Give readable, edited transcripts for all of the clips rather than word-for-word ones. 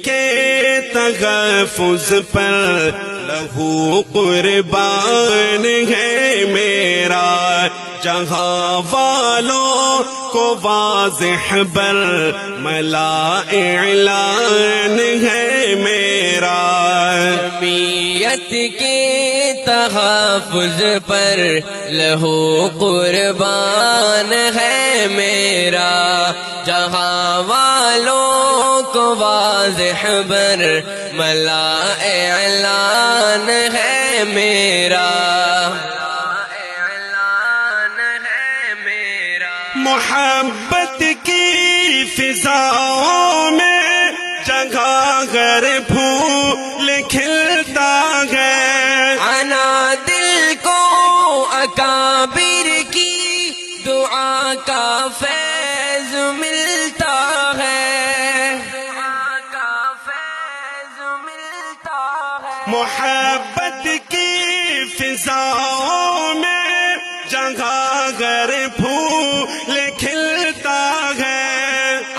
کے تحفظ پر لہو قربان ہے میرا، جہاں والوں کو واضح بر ملا اعلان ہے میرا، جمعیت کے تحفظ پر لہو قربان ہے میرا، جہاں والوں کو واضح بر ملا اعلان ہے میرا، محبت کی فضاؤں میں جگہ گر پھول کھلتا ہے، انا دل کو اکابر کی دعا کا فیض ملتا ہے، محبت کی فضاؤں میں جگہ گر پھول کھلتا ہے،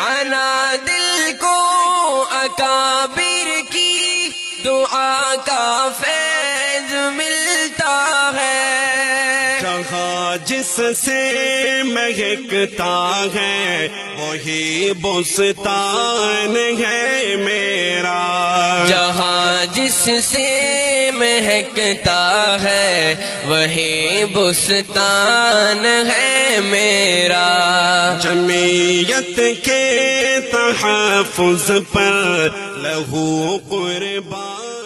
انا دل کو اکابر کی دعا کا فیض ملتا ہے، جہاں جس سے مہکتا ہے وہی بستان ہے میرا، جہاں جس سے مہکتا ہے وہی بستان ہے میرا، جمعیت کے تحفظ پر لہو قربان